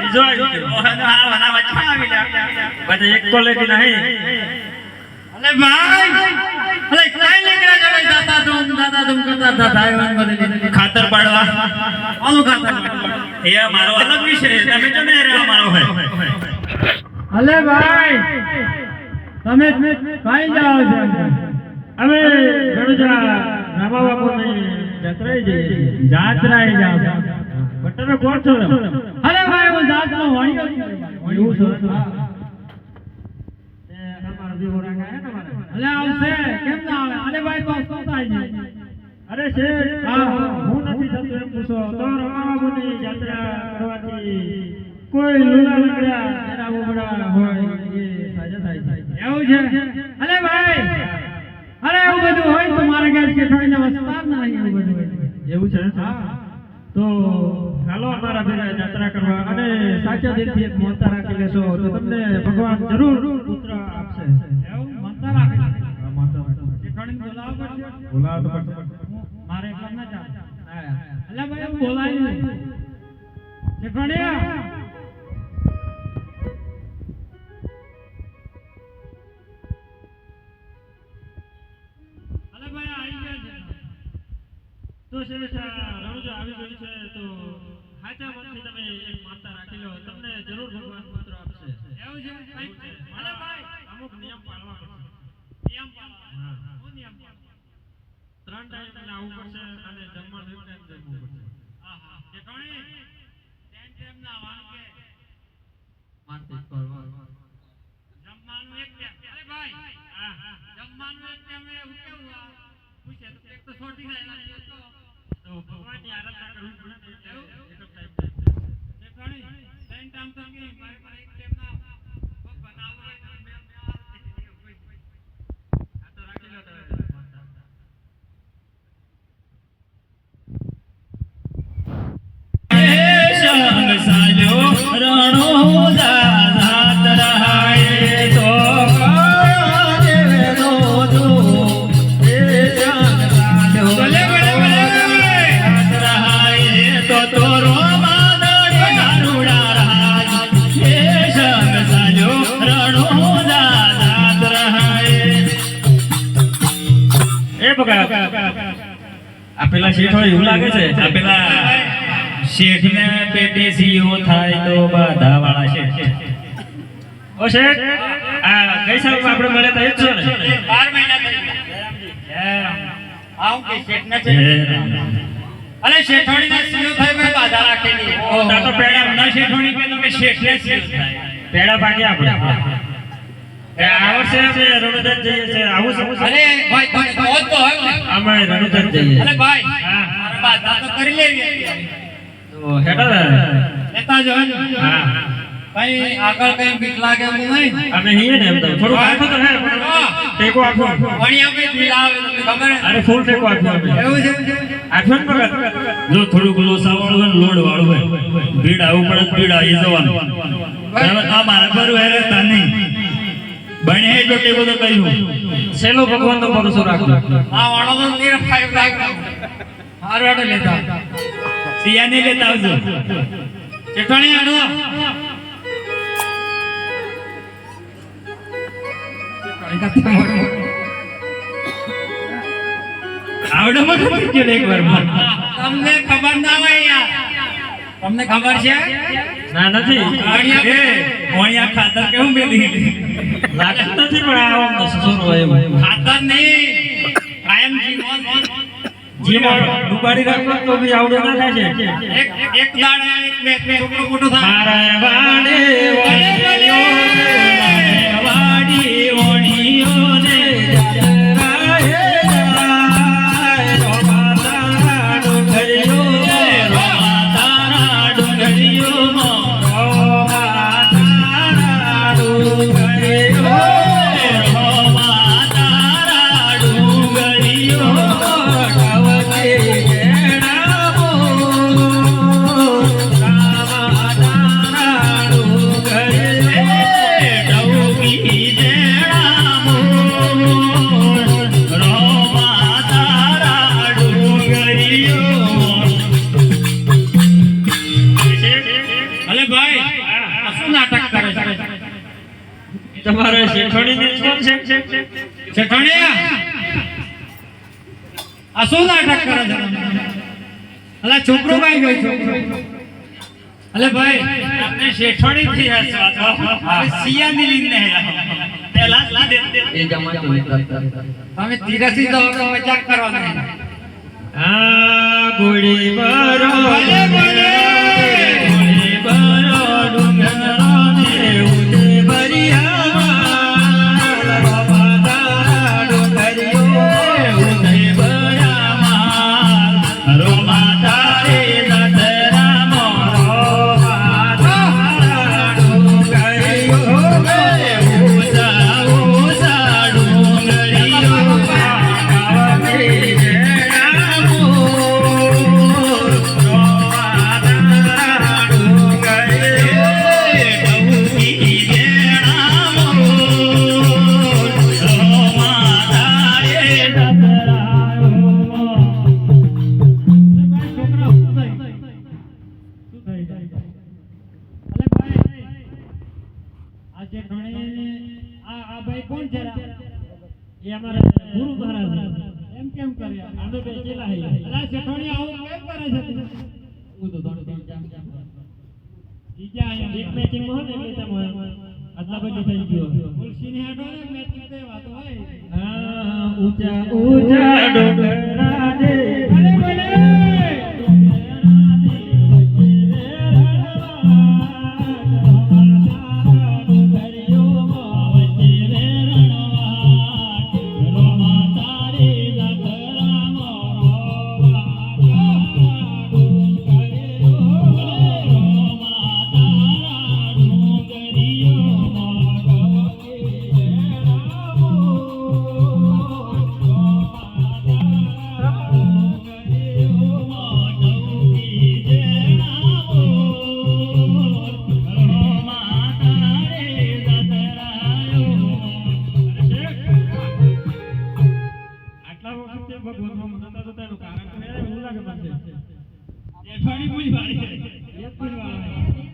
બીજો આવી ગયો ઓહનો આ વના વચ્ચે આવી લા બધા એક ક્વોલિટી નહીં અલે ભાઈ અલે કાઈ નીકળ્યા જડે દાદા ધૂમ કરતા હતા ધાયવાન બદલી ખાતર પાડવા આનું ખાતર એ મારો અલગ વિષય તમે જો ને રે મારો હે અલે ભાઈ તમે કાઈ જાઓ છો અમે ગણુજા રામા બાપુની જાત્રાએ જઈએ જાત્રાએ જાઓ છો પણ તમે કોણ છો અરે ભાઈ હું જાતનો વાણિયો છું એવું છો અમારા દીવોરા કાયા તમારે અલે આવશે કેમ ના આવે અલે ભાઈ તો શું થાય છે અરે શેઠ હું નથી થતું એમ પૂછો તો રામા બાપુની જાત્રા કરવાથી કોઈ લુલા લંગડા એના બોબડા હોય એ સાજા થાય છે એવું છે અલે ભાઈ અરે એવું બધું હોય તો મારા ઘર શેઠાણીને વસ્તાર ના એવું બધું હોય એવું છે તો હાલો અમારા ભેગા જાત્રા કરવા અને સાચા દિલથી એક મોતા રાખી લેશો તો તમને ભગવાન જરૂર પુત્ર આપશે એવું મનતા રાખે છે હા, મોતા રાખે. શેઠાણીને બોલાવવા પડશે બોલાવો તો પડશે. મારે એકલા ના ચાલે અલે ભાઈ હું બોલાવી લઉં શેઠાણી તો શેઠ રણુજા આવી ગઈ છે તો સાચા મનથી તમે એક માનતા રાખી લો તમને જરૂર ભગવાન પુત્ર આપશે એવું છે અલે ભાઈ અમુક નિયમ પાળવા પડશે નિયમ પાળવા હા. શું નિયમ પાળવા 3 ટાઈમ તમને આવવું પડશે અને જમવાનું 1 ટાઈમ જમવું પડશે આહા શેઠાણી ટેમ ના આવવાનું કે માનતી કરવા જમવાનું એક ટાઈમ અરે ભાઈ હા જમવાનું એક ટાઈમ એવું કેવું પૂછે તો એક તો છોડી જાય તો ભગવાનની આરાધના કરવી પડે ને એટલે એક જ ટાઈમ શેઠાણી ત્રણ ટાઈમ તો કે મારે પર એક ટાઈમ ના બનાવો હોય તો બે આ તો રાખી લો તમે માનતા સંગ સાજો રણો દાત રહાય તો દેવેનો દો એ સંગ સાજો ભલે દાત રહાય તો તોરો માદડી નારુડા રહાય એ સંગ સાજો રણો દાત રહાય એ બગા આ પેલા શેઠ હોય એવું લાગે છે આ પેલા શેઠને પેટે સીઓ થાય તો બધા વાળા શેઠ ઓ શેઠ આ ગઈ સાલ આપણે મળે તો એ જ છો ને 12 મહિના થઈ ગયા આવું કે શેઠને છે અલે શેઠાણીને સીઓ થાય મેં બાધા રાખેલી તા તો પેડા ના શેઠોણી કે તમે શેઠને સીઓ થાય પેડા પાકી આપણે આ વર્ષે અમે રણુજા જઈએ છે આવું સમજ અરે ભાઈ તમે પહોંચ તો હોય ને અમે રણુજા જઈએ અરે ભાઈ હા મારે બાધા તો કરી લેવી તો હેઠા લેતા જો હા કઈ આગળ કઈ બીક લાગે એમ નહીં અમે હીએ ને એમ તો થોડું આખું તો હે ટેકો આખો વણિયા કઈ દિલ આવે તમને ખબર હે અરે ફૂલ ટેકો આખો અમે એવું છે આખો ને મગર જો થોડુંક લોસા વાળું હોય લોડ વાળું હોય ભીડ આવું પડે ભીડ આવી જવાનું બરાબર આ મારા પર વેરે તને બને જો ટેકો તો કહ્યું સેલો ભગવાન નો ભરોસો રાખજો આ વાળો તો નીર ફાઈવ લાખ હારવાડો લેતા સિયાને લેતા આવજો ચેઠાણી આડો આવડો મત ગયો એકવાર તમને ખબર ના હોય યાર તમને ખબર છે ના નથી એ ઓણિયા ખાતર કેવું મેલી લાગતું નથી પણ આવો સસુર હોય એવું ખાતર નહીં કાયમ જીવન ડુબાડી રાખો તો બી આવડો ના થાય છે એક દાડે એક બે છોકરો મોટો થાય મારા વાડે વાડી ઓણીઓને રાહે જાય રોમાતા ડુંગરીઓ તારા ડુંગળીઓમાં રોમાતા ડુંગરીઓ તારા ડુંગળીઓ અલે ભાઈ શું નાટક કરે છે તમારે શેઠોડીની જ કોણ છે શેઠાણી આ શું નાટક કરે છે અલા છોકરો કઈ ગયો છોકરો અલે ભાઈ આપણે શેઠોડી થી હસવા સિયા મિલીને પેલા લા દે તમે તીરથી તો મજાક કરવાનો આ ગોળી બરો ભલે ભલે ગોળી બરો ડુંગરાને ઉદે ભરિયામાં રોમાતા ડુંગરિયો ઉદે ભરિયામાં રોમાતા રે નદરામો રોમાતા ડુંગરિયો ઉસા ઉસા ડુંગરિયો એ અમારા ગુરુ મહારાજ એમ કેમ કર્યા આમે બે ચેલા હે અલા શેઠાણી આવું કેમ કરે છે તું હું તો દોડ દોડ જામ ઈજા આયા એક મેચિંગ માં હોય ને એટલે તમે આટલા બધું થઈ ગયો તુલસીની હાડો ને મેચિંગ તે વાત હોય હા ઊંચા ઊંચા ડોંગરા દે ભલે ભલે શેઠોડી ભૂલી વાળી એક ભૂલી વાળી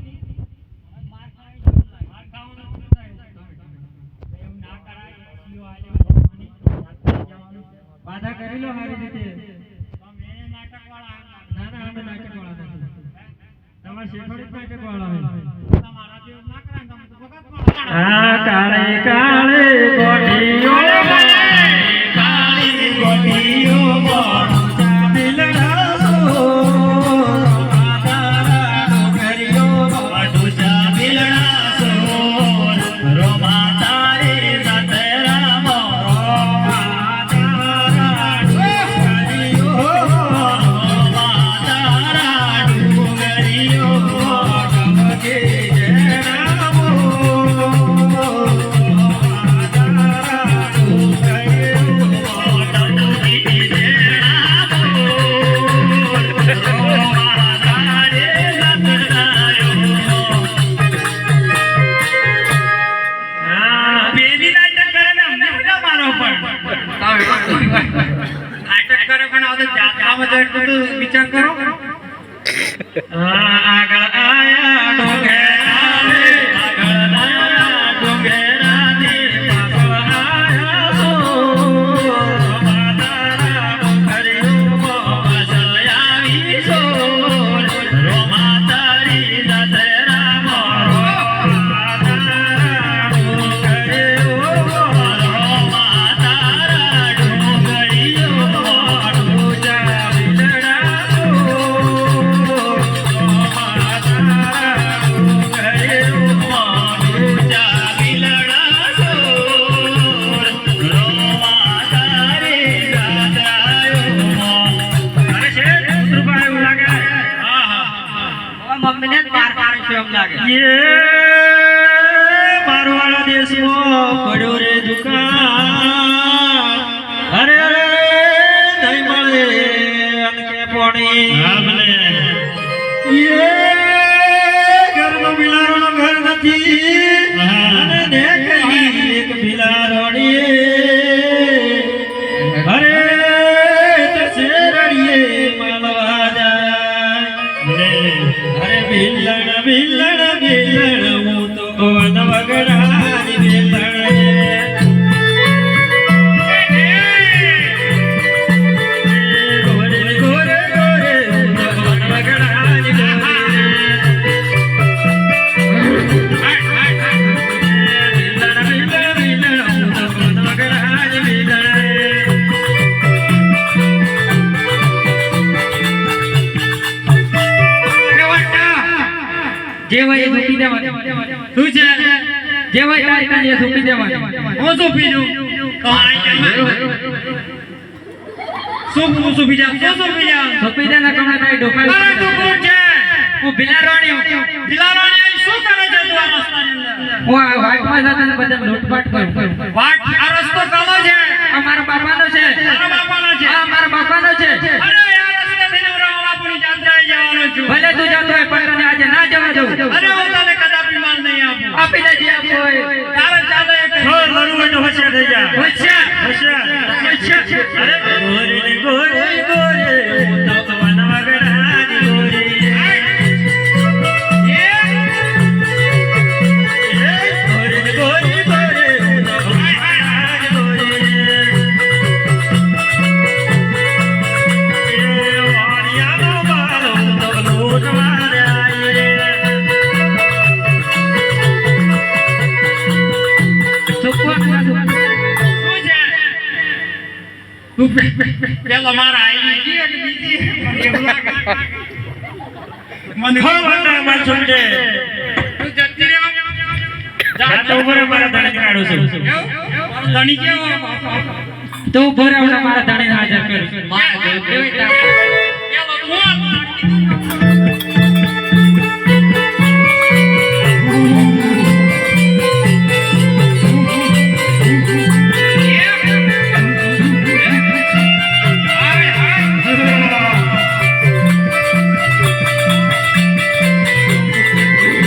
વાદા કરી લો મારી રીતે ના ના અમે નાટક વાળા નથી તમારે શેઠોડી નાટક વાળા હોય હા કાળે કાળે ગોટીઓ કાળી ગોટીઓ મોઢું બિલડાસો વિચાર કરો આગળ આયા ડોંગરા રે આગળ આયા ડોંગરા ને પાછળ આયા રોમાતારા ડોંગરીઓ પાછળ આવી સોર રોમાતારી દતરા મોરો રોમાતારા ડોંગરીઓ રોમાતારા ડોંગરીઓ મોઢું મમ્મીને જ માર મારે છે એમ લાગે મારવાડા દેશમાં પડ્યો રે દુકાન અરે અરે નહીં મળે અનકે પોણી ઘરનો બિલારોનો ઘર નથી અને દેખી એક બિલારોણી અરે તો શેરડીએ માલવા જાય અરે બિલણ બિલણ બિલણ હું વગડાની વેલણ ગોરે ગોરે ગોરે ભગવાન વગડાની જેવાય સુપી દેવા શું છે જેવાય તારી કાંઈ સુપી દેવા હું શું પીજું શું પીજા સુપી દેના કમણા તારી ડોકા અરે તું કોણ છે હું બિલારાણી બિલારાણી શું કરે છે તું આ રસ્તાની અંદર હું આ વાટમાં જતા ને બધા લૂંટફાટ કરું વાટ આ રસ્તો કાળો છે આ મારા બાપાનો છે તારા બાપાનો છે આ મારા બાપાનો છે અરે યાર રસ્તે થઈને હું બાપુની જાત્રાએ જવાનો છું ભલે તું જતો હોય પણ તને આજે ના જવા દઉં અરે હું તને કદાપી માલ નહીં આપું આપી દે જે આપવું હોય તારે ચાલે લડવું હોય તો હોશિયાર થઈ જા હોશિયાર અરે ગોરી ગોરી ગોરી ભગવાન વગડાની ગોરી ગોરી ગોરી ગોરી ભગવાન ગોરી વાણિયાનો બાળો તો લોટ મારે આઈ પેલો મારા આઈ ગઈ અને બીજી એવું લાગે મને ખબર માર છોડે તું જતી રહે જા તો ઉપર મારા ધણી કાઢું છું ધણી કેવો તો ઉપર આવડા મારા ધણીને હાજર કર પેલો કોણ